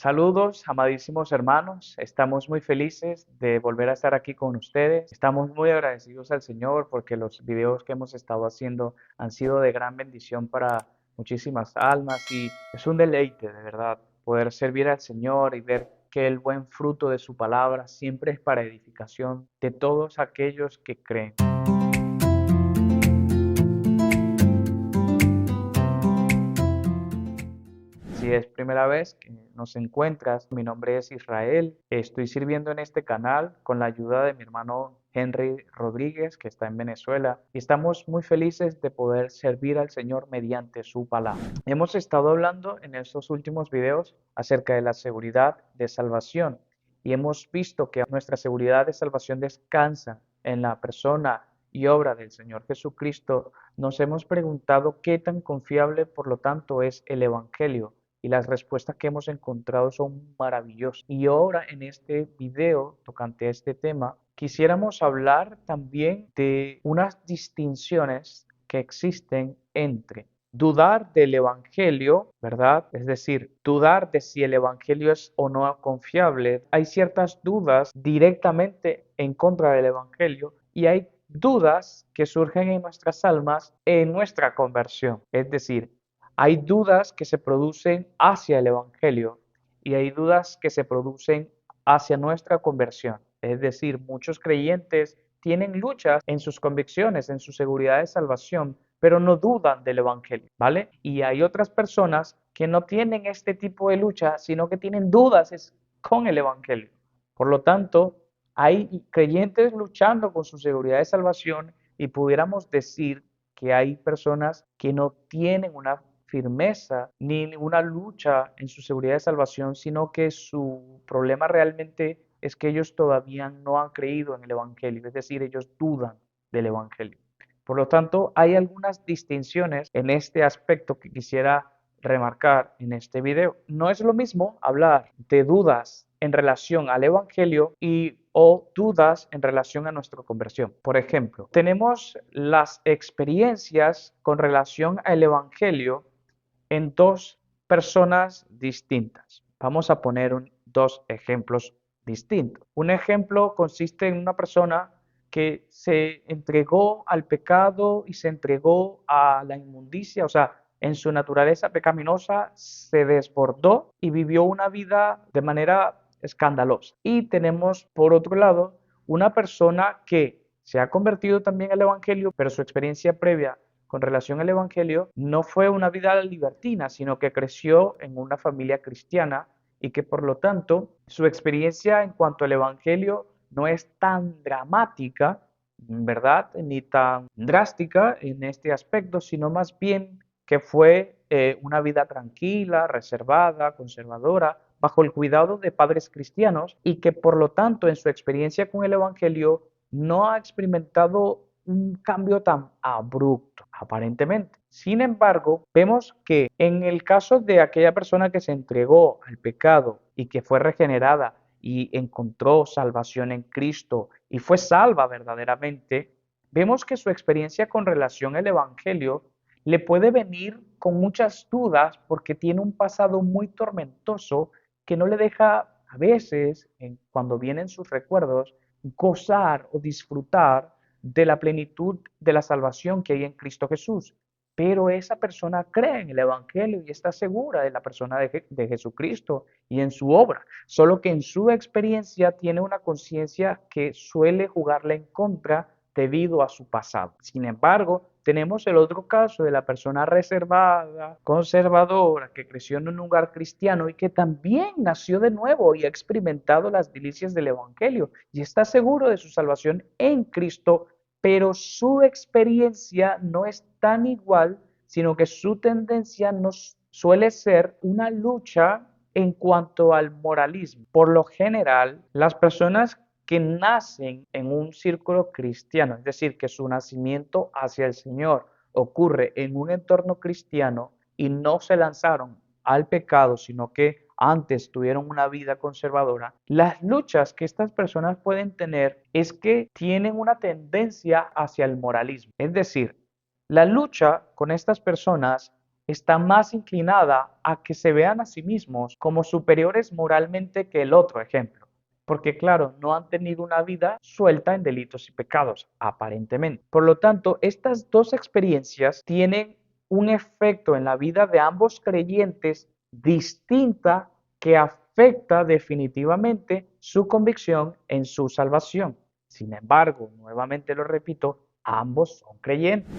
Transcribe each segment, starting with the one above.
Saludos, amadísimos hermanos. Estamos muy felices de volver a estar aquí con ustedes. Estamos muy agradecidos al Señor porque los videos que hemos estado haciendo han sido de gran bendición para muchísimas almas y es un deleite, de verdad, poder servir al Señor y ver que el buen fruto de su palabra siempre es para edificación de todos aquellos que creen. Si es primera vez que nos encuentras, mi nombre es Israel. Estoy sirviendo en este canal con la ayuda de mi hermano Henry Rodríguez, que está en Venezuela, y estamos muy felices de poder servir al Señor mediante su palabra. Hemos estado hablando en estos últimos videos acerca de la seguridad de salvación y hemos visto que nuestra seguridad de salvación descansa en la persona y obra del Señor Jesucristo. Nos hemos preguntado qué tan confiable, por lo tanto, es el Evangelio y las respuestas que hemos encontrado son maravillosas. Y ahora en este video, tocante a este tema, quisiéramos hablar también de unas distinciones que existen entre dudar del Evangelio, ¿verdad? Es decir, dudar de si el Evangelio es o no confiable. Hay ciertas dudas directamente en contra del Evangelio y hay dudas que surgen en nuestras almas en nuestra conversión. Es decir, hay dudas que se producen hacia el Evangelio y hay dudas que se producen hacia nuestra conversión. Es decir, muchos creyentes tienen luchas en sus convicciones, en su seguridad de salvación, pero no dudan del Evangelio, ¿vale? Y hay otras personas que no tienen este tipo de lucha, sino que tienen dudas con el Evangelio. Por lo tanto, hay creyentes luchando con su seguridad de salvación y pudiéramos decir que hay personas que no tienen una firmeza ni una lucha en su seguridad de salvación, sino que su problema realmente es que ellos todavía no han creído en el Evangelio, es decir, ellos dudan del Evangelio. Por lo tanto, hay algunas distinciones en este aspecto que quisiera remarcar en este video. No es lo mismo hablar de dudas en relación al Evangelio y o dudas en relación a nuestra conversión. Por ejemplo, tenemos las experiencias con relación al Evangelio en dos personas distintas. Vamos a poner dos ejemplos distintos. Un ejemplo consiste en una persona que se entregó al pecado y se entregó a la inmundicia, o sea, en su naturaleza pecaminosa se desbordó y vivió una vida de manera escandalosa. Y tenemos, por otro lado, una persona que se ha convertido también al Evangelio, pero su experiencia previa con relación al Evangelio no fue una vida libertina, sino que creció en una familia cristiana y que por lo tanto su experiencia en cuanto al Evangelio no es tan dramática, ¿verdad? Ni tan drástica en este aspecto, sino más bien que fue una vida tranquila, reservada, conservadora, bajo el cuidado de padres cristianos y que por lo tanto en su experiencia con el Evangelio no ha experimentado un cambio tan abrupto, aparentemente. Sin embargo, vemos que en el caso de aquella persona que se entregó al pecado y que fue regenerada y encontró salvación en Cristo y fue salva verdaderamente, vemos que su experiencia con relación al Evangelio le puede venir con muchas dudas porque tiene un pasado muy tormentoso que no le deja a veces, cuando vienen sus recuerdos, gozar o disfrutar de la plenitud de la salvación que hay en Cristo Jesús. Pero esa persona cree en el Evangelio y está segura de la persona de Jesucristo y en su obra, solo que en su experiencia tiene una conciencia que suele jugarle en contra debido a su pasado. Sin embargo, tenemos el otro caso de la persona reservada, conservadora, que creció en un lugar cristiano y que también nació de nuevo y ha experimentado las delicias del Evangelio y está seguro de su salvación en Cristo, pero su experiencia no es tan igual, sino que su tendencia no suele ser una lucha en cuanto al moralismo. Por lo general, las personas que nacen en un círculo cristiano, es decir, que su nacimiento hacia el Señor ocurre en un entorno cristiano y no se lanzaron al pecado, sino que antes tuvieron una vida conservadora, las luchas que estas personas pueden tener es que tienen una tendencia hacia el moralismo. Es decir, la lucha con estas personas está más inclinada a que se vean a sí mismos como superiores moralmente que el otro ejemplo. Porque claro, no han tenido una vida suelta en delitos y pecados, aparentemente. Por lo tanto, estas dos experiencias tienen un efecto en la vida de ambos creyentes distinta que afecta definitivamente su convicción en su salvación. Sin embargo, nuevamente lo repito, ambos son creyentes.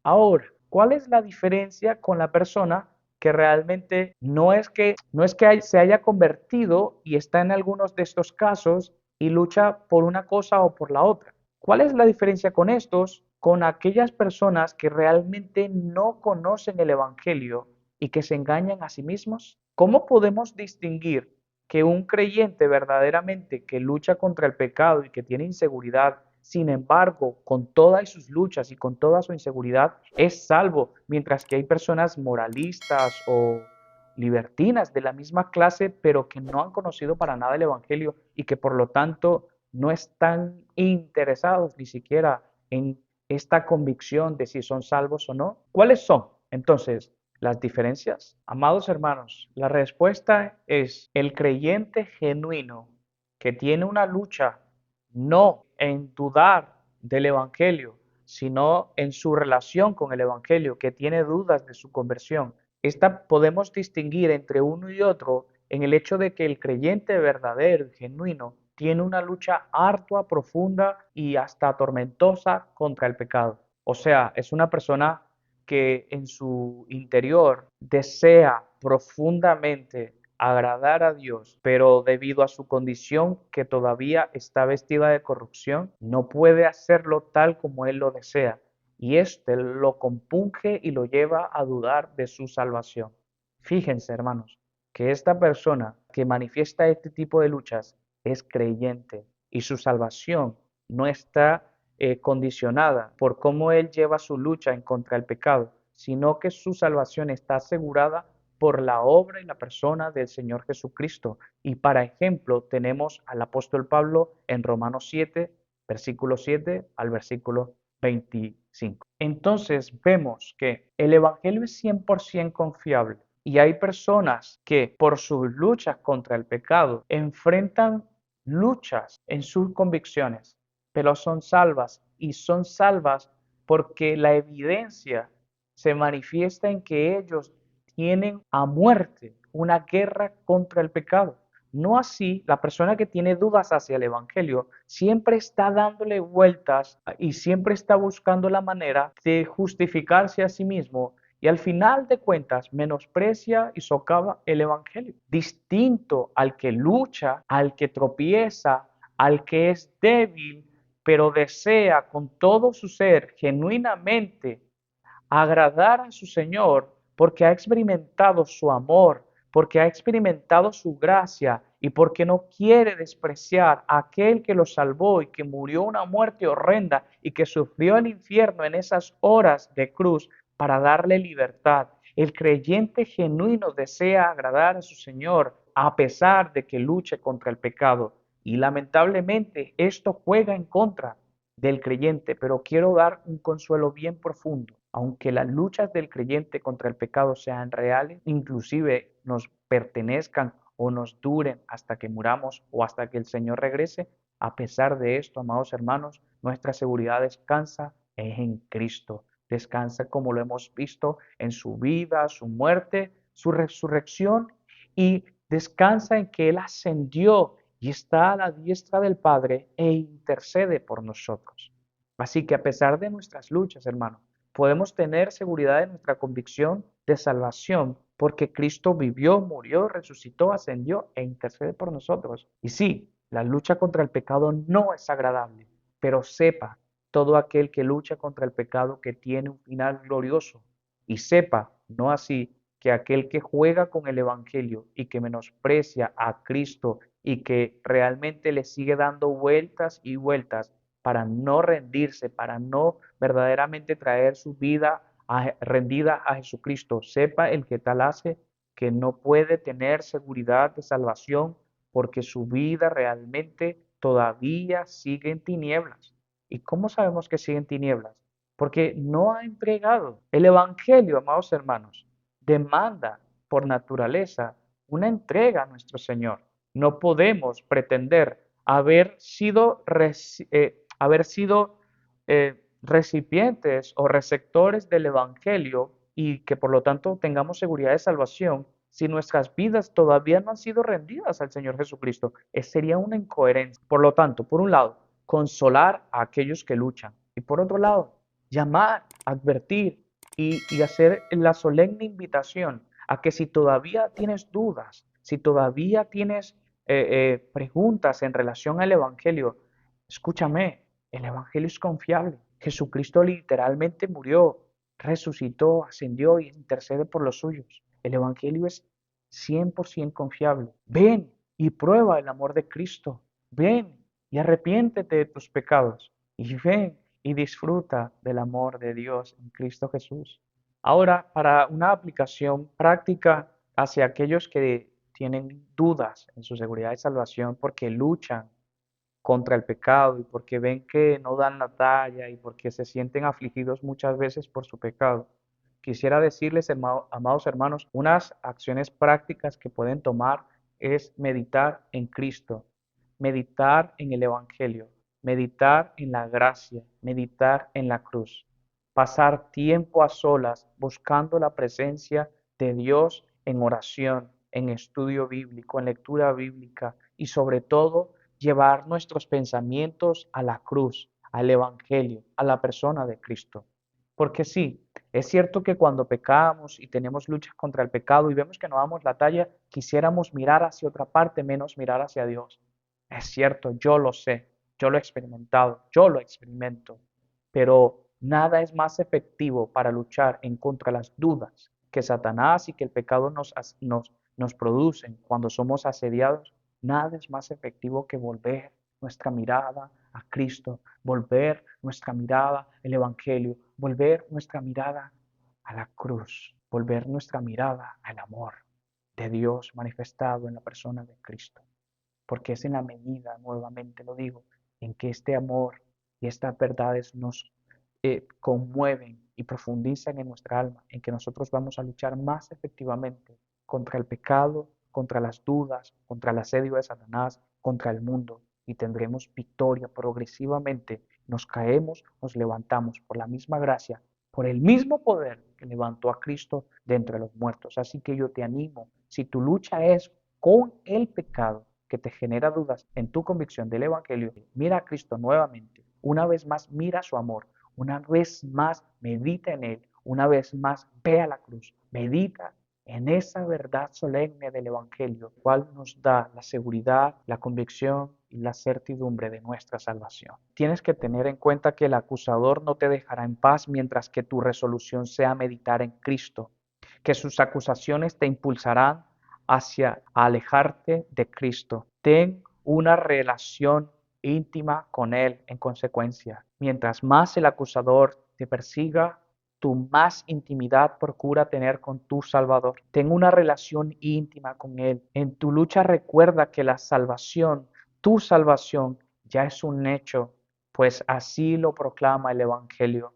Ahora, ¿cuál es la diferencia con la persona que realmente no es que se haya convertido y está en algunos de estos casos y lucha por una cosa o por la otra? ¿Cuál es la diferencia con estos, con aquellas personas que realmente no conocen el Evangelio y que se engañan a sí mismos? ¿Cómo podemos distinguir que un creyente verdaderamente que lucha contra el pecado y que tiene inseguridad, sin embargo, con todas sus luchas y con toda su inseguridad, es salvo, mientras que hay personas moralistas o libertinas de la misma clase, pero que no han conocido para nada el Evangelio y que por lo tanto no están interesados ni siquiera en esta convicción de si son salvos o no? ¿Cuáles son entonces las diferencias? Amados hermanos, la respuesta es el creyente genuino que tiene una lucha no en dudar del Evangelio, sino en su relación con el Evangelio, que tiene dudas de su conversión. Esta podemos distinguir entre uno y otro en el hecho de que el creyente verdadero y genuino tiene una lucha ardua, profunda y hasta tormentosa contra el pecado. O sea, es una persona que en su interior desea profundamente agradar a Dios, pero debido a su condición que todavía está vestida de corrupción, no puede hacerlo tal como Él lo desea. Y este lo compunge y lo lleva a dudar de su salvación. Fíjense, hermanos, que esta persona que manifiesta este tipo de luchas es creyente y su salvación no está condicionada por cómo él lleva su lucha en contra del pecado, sino que su salvación está asegurada por la obra y la persona del Señor Jesucristo. Y para ejemplo tenemos al apóstol Pablo en Romanos 7, versículo 7 al versículo 25. Entonces vemos que el Evangelio es 100% confiable y hay personas que por sus luchas contra el pecado enfrentan luchas en sus convicciones, pero son salvas y son salvas porque la evidencia se manifiesta en que ellos tienen a muerte una guerra contra el pecado. No así, la persona que tiene dudas hacia el Evangelio siempre está dándole vueltas y siempre está buscando la manera de justificarse a sí mismo y al final de cuentas menosprecia y socava el Evangelio. Distinto al que lucha, al que tropieza, al que es débil, pero desea con todo su ser genuinamente agradar a su Señor porque ha experimentado su amor, porque ha experimentado su gracia y porque no quiere despreciar a aquel que lo salvó y que murió una muerte horrenda y que sufrió el infierno en esas horas de cruz para darle libertad. El creyente genuino desea agradar a su Señor a pesar de que luche contra el pecado. Y lamentablemente esto juega en contra del creyente, pero quiero dar un consuelo bien profundo. Aunque las luchas del creyente contra el pecado sean reales, inclusive nos pertenezcan o nos duren hasta que muramos o hasta que el Señor regrese, a pesar de esto, amados hermanos, nuestra seguridad descansa en Cristo. Descansa como lo hemos visto en su vida, su muerte, su resurrección y descansa en que Él ascendió y está a la diestra del Padre e intercede por nosotros. Así que a pesar de nuestras luchas, hermanos, podemos tener seguridad de nuestra convicción de salvación porque Cristo vivió, murió, resucitó, ascendió e intercede por nosotros. Y sí, la lucha contra el pecado no es agradable, pero sepa todo aquel que lucha contra el pecado que tiene un final glorioso. Y sepa, no así, que aquel que juega con el Evangelio y que menosprecia a Cristo y que realmente le sigue dando vueltas y vueltas para no rendirse, para no verdaderamente traer su vida rendida a Jesucristo. Sepa el que tal hace que no puede tener seguridad de salvación porque su vida realmente todavía sigue en tinieblas. ¿Y cómo sabemos que sigue en tinieblas? Porque no ha entregado el Evangelio, amados hermanos. demanda por naturaleza una entrega a nuestro Señor. No podemos pretender haber sido recipientes o receptores del Evangelio y que por lo tanto tengamos seguridad de salvación si nuestras vidas todavía no han sido rendidas al Señor Jesucristo. Sería una incoherencia. Por lo tanto, por un lado, consolar a aquellos que luchan y por otro lado, llamar, advertir y hacer la solemne invitación a que si todavía tienes dudas, si todavía tienes preguntas en relación al Evangelio, escúchame, el Evangelio es confiable. Jesucristo literalmente murió, resucitó, ascendió y intercede por los suyos. El Evangelio es 100% confiable. Ven y prueba el amor de Cristo. Ven y arrepiéntete de tus pecados. Y ven y disfruta del amor de Dios en Cristo Jesús. Ahora, para una aplicación práctica hacia aquellos que tienen dudas en su seguridad de salvación porque luchan contra el pecado y porque ven que no dan la talla y porque se sienten afligidos muchas veces por su pecado. Quisiera decirles, amados hermanos, unas acciones prácticas que pueden tomar es meditar en Cristo, meditar en el Evangelio, meditar en la gracia, meditar en la cruz, pasar tiempo a solas buscando la presencia de Dios en oración, en estudio bíblico, en lectura bíblica y sobre todo llevar nuestros pensamientos a la cruz, al Evangelio, a la persona de Cristo. Porque sí, es cierto que cuando pecamos y tenemos luchas contra el pecado y vemos que no damos la talla, quisiéramos mirar hacia otra parte, menos mirar hacia Dios. Es cierto, yo lo sé, yo lo he experimentado, yo lo experimento, pero nada es más efectivo para luchar en contra de las dudas que Satanás y que el pecado nos producen cuando somos asediados. Nada es más efectivo que volver nuestra mirada a Cristo, volver nuestra mirada al Evangelio, volver nuestra mirada a la cruz, volver nuestra mirada al amor de Dios manifestado en la persona de Cristo. Porque es en la medida, nuevamente lo digo, en que este amor y estas verdades nos conmueven y profundizan en nuestra alma, en que nosotros vamos a luchar más efectivamente contra el pecado, contra las dudas, contra el asedio de Satanás, contra el mundo, y tendremos victoria progresivamente. Nos caemos, nos levantamos por la misma gracia, por el mismo poder que levantó a Cristo de entre los muertos. Así que yo te animo, si tu lucha es con el pecado que te genera dudas en tu convicción del Evangelio, mira a Cristo nuevamente. Una vez más, mira su amor. Una vez más, medita en Él. Una vez más, ve a la cruz. Medita en esa verdad solemne del Evangelio, cual nos da la seguridad, la convicción y la certidumbre de nuestra salvación. Tienes que tener en cuenta que el acusador no te dejará en paz mientras que tu resolución sea meditar en Cristo, que sus acusaciones te impulsarán hacia alejarte de Cristo. Ten una relación íntima con Él en consecuencia. Mientras más el acusador te persiga, tu más intimidad procura tener con tu Salvador. Ten una relación íntima con Él. En tu lucha recuerda que la salvación, tu salvación, ya es un hecho, pues así lo proclama el Evangelio.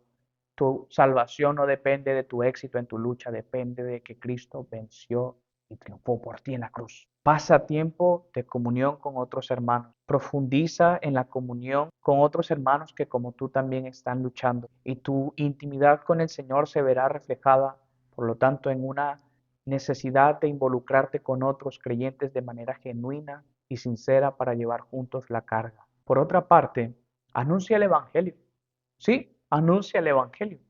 Tu salvación no depende de tu éxito en tu lucha, depende de que Cristo venció y triunfó por ti en la cruz. Pasa tiempo de comunión con otros hermanos. Profundiza en la comunión con otros hermanos que como tú también están luchando. Y tu intimidad con el Señor se verá reflejada, por lo tanto, en una necesidad de involucrarte con otros creyentes de manera genuina y sincera para llevar juntos la carga. Por otra parte, anuncia el Evangelio. Sí, anuncia el Evangelio.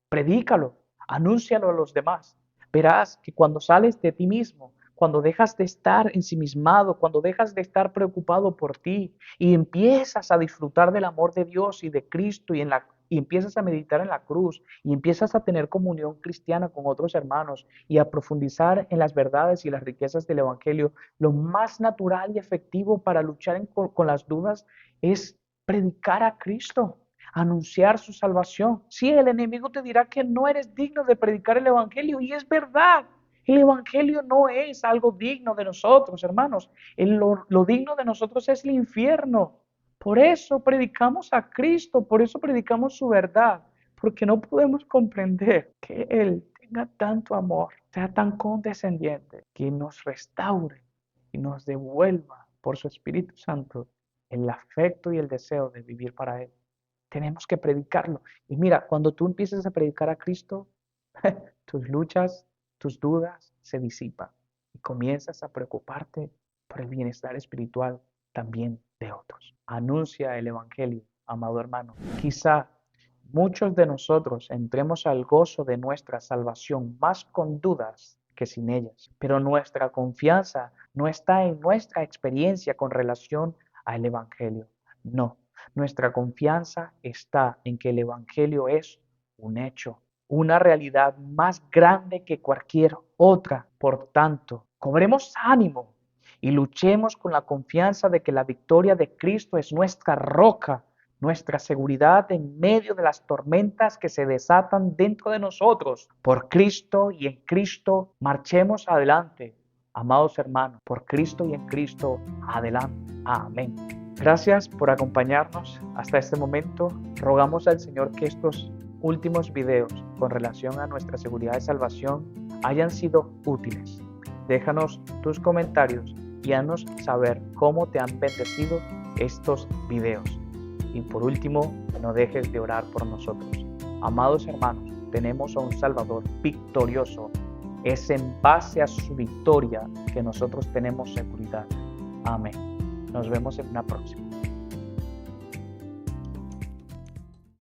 Predícalo, anúncialo a los demás. Verás que cuando sales de ti mismo, cuando dejas de estar ensimismado, cuando dejas de estar preocupado por ti y empiezas a disfrutar del amor de Dios y de Cristo y empiezas a meditar en la cruz y empiezas a tener comunión cristiana con otros hermanos y a profundizar en las verdades y las riquezas del Evangelio, lo más natural y efectivo para luchar con las dudas es predicar a Cristo, anunciar su salvación. Sí, el enemigo te dirá que no eres digno de predicar el Evangelio y es verdad. El Evangelio no es algo digno de nosotros, hermanos. Lo digno de nosotros es el infierno. Por eso predicamos a Cristo, por eso predicamos su verdad, porque no podemos comprender que Él tenga tanto amor, sea tan condescendiente, que nos restaure y nos devuelva por su Espíritu Santo el afecto y el deseo de vivir para Él. Tenemos que predicarlo. Y mira, cuando tú empiezas a predicar a Cristo, tus luchas, tus dudas se disipan y comienzas a preocuparte por el bienestar espiritual también de otros. Anuncia el Evangelio, amado hermano. Quizá muchos de nosotros entremos al gozo de nuestra salvación más con dudas que sin ellas, pero nuestra confianza no está en nuestra experiencia con relación al Evangelio. No, nuestra confianza está en que el Evangelio es un hecho, una realidad más grande que cualquier otra. Por tanto, cobremos ánimo y luchemos con la confianza de que la victoria de Cristo es nuestra roca, nuestra seguridad en medio de las tormentas que se desatan dentro de nosotros. Por Cristo y en Cristo marchemos adelante. Amados hermanos, por Cristo y en Cristo adelante. Amén. Gracias por acompañarnos hasta este momento. Rogamos al Señor que estos últimos videos con relación a nuestra seguridad de salvación hayan sido útiles. Déjanos tus comentarios y haznos saber cómo te han bendecido estos videos. Y por último, no dejes de orar por nosotros. Amados hermanos, tenemos a un Salvador victorioso. Es en base a su victoria que nosotros tenemos seguridad. Amén. Nos vemos en una próxima.